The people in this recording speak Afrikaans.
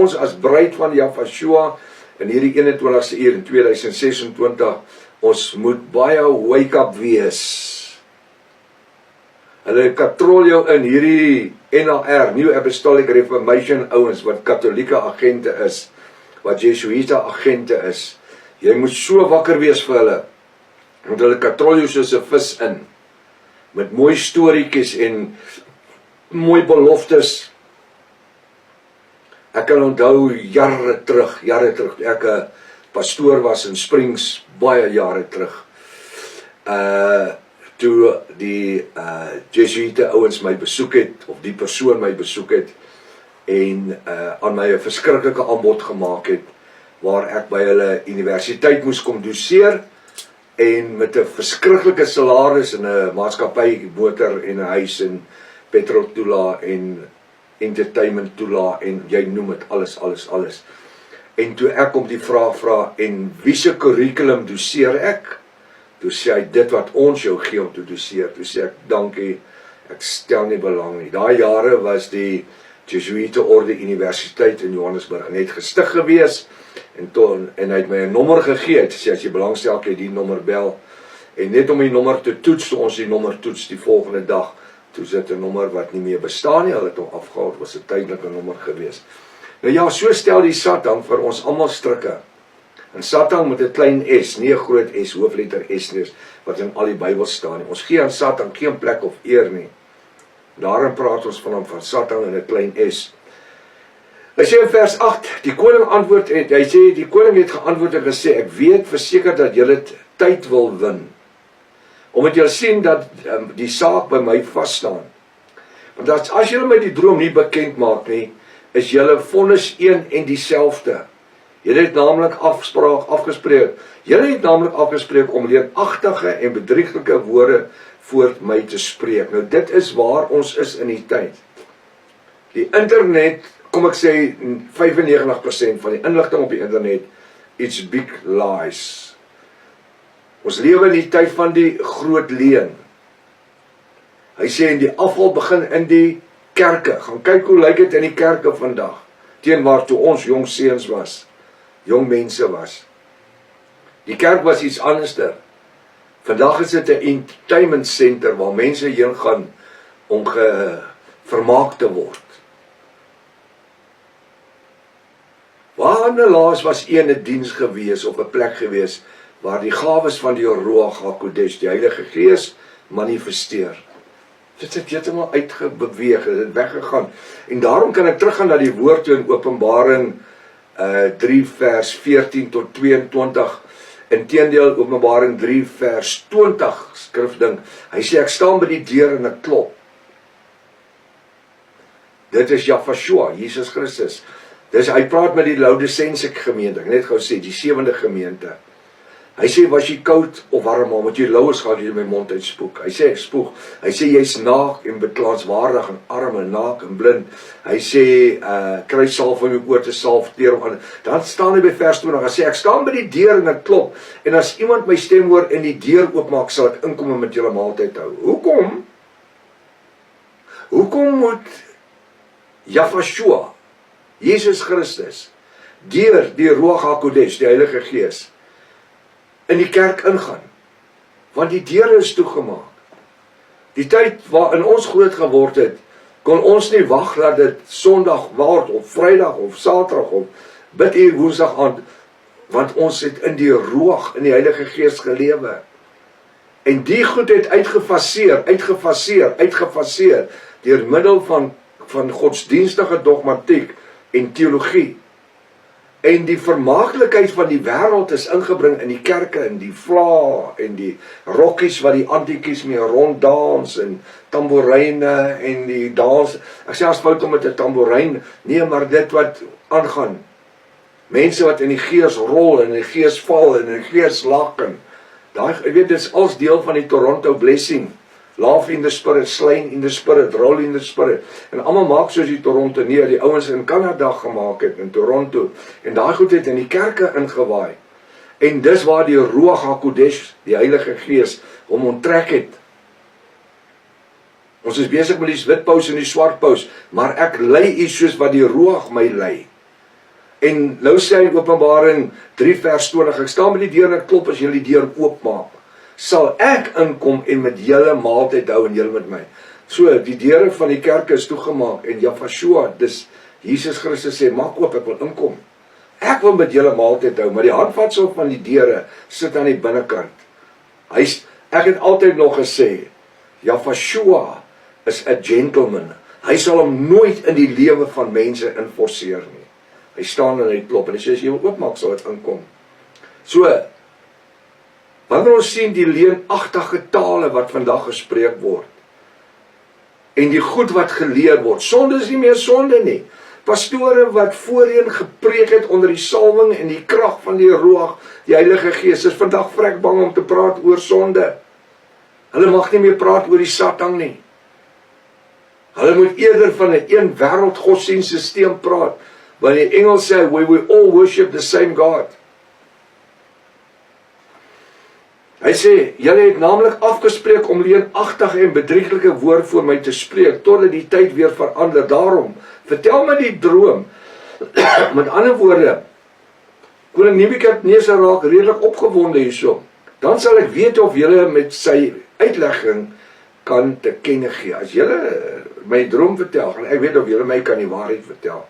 ons as bruid van Yahshua in hierdie 21ste eeu in 2026, ons moet baie wake-up wees. Hulle katrol jou in hierdie NAR, New Apostolic Reformation ouens, wat katholieke agente is, wat Jesuïte agente is. Jy moet so wakker wees vir hulle, want hulle katrol jou soos 'n vis in, met mooi storieetjies en mooi beloftes. Ek kan onthou jare terug, ek 'n pastoor was in Springs, baie jare terug, toe die Jesuïte ouens my besoek het, of die persoon my besoek het, en aan my 'n verskriklike aanbod gemaak het, waar ek by hulle universiteit moes kom doseer, en met 'n verskriklike salaris en 'n maatskappy, motor en 'n huis en petrol toelaat en entertainment toelaat en jy noem dit alles. En toe ek om die vraag vra, en wie se kurrikulum doseer ek? Toe sê hy, dit wat ons jou gee om te doseer. Toe sê ek, dankie, ek stel nie belang nie. Daai jare was die Jesuïte Orde Universiteit in Johannesburg net gestig gewees, en hy het my 'n nommer gegee, het gesê, as jy belangstel, kan jy die nommer bel, en net om die nommer te toets, toe ons die nommer toets die volgende dag, toe sit 'n nommer wat nie meer bestaan nie, hulle het hom afgehaal, was 'n tydelike nommer gewees. Nou ja, so stel die Satan vir ons almal strikke. En Satan met 'n klein S, nie 'n groot S, hoofletter S nie, wat in al die Bybel staan nie. Ons gee aan Satan geen plek of eer nie. Daarin praat ons van hom, van Satan in 'n klein S. Hy sê in vers 8, die koning het geantwoord en gesê, ek weet verseker dat julle tyd wil win, omdat julle sien dat die saak by my vasstaan. Want as julle my die droom nie bekend maak nie, is julle vonnis een en dieselfde. Julle het naamlik afgespreek om leuenagtige en bedrieglike woorde voor my te spreek. Nou dit is waar ons is in die tyd. Die internet, kom ek sê 95% van die inligting op die internet, it's big lies. Ons lewe in die tyd van die groot leuen. Hy sê en die afval begin in die kerke. Gaan kyk hoe lyk dit in die kerke vandag, teenoor toe ons jong seuns was, jong mense was. Die kerk was iets anderster. Vandag is dit 'n entertainment center waar mense heen gaan om vermaak te word. Waar laas was een diens gewees of 'n plek gewees waar die gawes van die Ruach HaKodesh, die Heilige Gees, manifesteer. Dit het heeltemal uitgebeweeg, dit het weggegaan. En daarom kan ek teruggaan na die woord in Openbaring 3 vers 14 tot 22. Inteendeel Openbaring 3 vers 20 skrifding. Hy sê ek staan by die deur en ek klop. Dit is Yahshua, Jesus Christus. Hy praat met die Laodicense gemeente, ek net gou sê, die 7de gemeente. Hy sê, was jy koud of warm, omdat jy lou is, gaan jy my mond uitspoek. Hy sê, ek spoeg. Hy sê, jy's naak en beklaanswaardig en arm en naak en blind. Hy sê, kry salf om jou oor te salf, teer om aan. Dan staan hy by vers 20, hy sê, ek staan by die deur en ek klop, en as iemand my stem hoor en die deur oopmaak, sal ek inkom en met julle maaltyd hou. Hoekom moet Yahshua, Jesus Christus, deur die Ruach HaKodesh, die Heilige Gees, in die kerk ingaan? Want die deure is toegemaak. Die tyd waarin ons groot geword het, kon ons nie wag dat dit Sondag word, of Vrydag, of Saterdag, of bid Woensdag aand, want ons het in die Ruach, in die Heilige Gees gelewe. En die goed het uitgefaseer, deur middel van godsdienstige dogmatiek en teologie. En die vermaaklikheid van die wêreld is ingebring in die kerke, in die vla, en die rokkies wat die antikies mee ronddans, en tamboeryne, en die dans. Ek sê as fout om met 'n tamboerijn, nee, maar dit wat aangaan. Mense wat in die gees rol, en in die gees val, en in die gees lag. Ek weet, dit is als deel van die Toronto blessing. Laugh in the spirit, slain in the spirit, roll in the spirit. En almal maak soos die Toronto, nee, die ouens in Canada gemaak het, in Toronto. En daai goed het in die kerke ingewaai. En dis waar die Ruach HaKodesh, die Heilige Gees, hom onttrek het. Ons is besig met die wit paus en die swart paus, maar ek lei u soos wat die Ruach my lei. En nou sê hy in Openbaring 3 vers 20, ek staan by die deur en ek klop, as julle die deur oopmaak, sal ek inkom en met julle maaltyd hou en julle met my. So, die deure van die kerk is toegemaak en Yahshua, dis Jesus Christus sê, maak oop, ek wil inkom. Ek wil met julle maaltyd hou, maar die handvatsel van die deure sit aan die binnekant. Ek het altyd nog gesê, Yahshua is 'n gentleman. Hy sal hom nooit in die lewe van mense inforceer nie. Hy staan en hy klop en hy sê, as jy wil oopmaak, sal dit inkom. So, wanneer ons sien die leenagtige tale wat vandag gespreek word, en die goed wat geleer word, sonde is nie meer sonde nie. Pastore wat voorheen gepreek het onder die salwing en die krag van die Ruach, die Heilige Gees, is vandag vrek bang om te praat oor sonde. Hulle mag nie meer praat oor die Satan nie. Hulle moet eerder van 'n een wêreld godsdienstsysteem praat, want die Engels sê, we all worship the same God. Hy sê, julle het naamlik afgespreek om leenagtige en bedrieglike woord voor my te spreek, totdat die tyd weer verander. Daarom, vertel my die droom. Met ander woorde, koning Nebukadneser raak redelik opgewonde hierso. Dan sal ek weet of julle met sy uitlegging kan te kenne gee. As julle my droom vertel, gaan ek weet of julle my kan die waarheid vertel.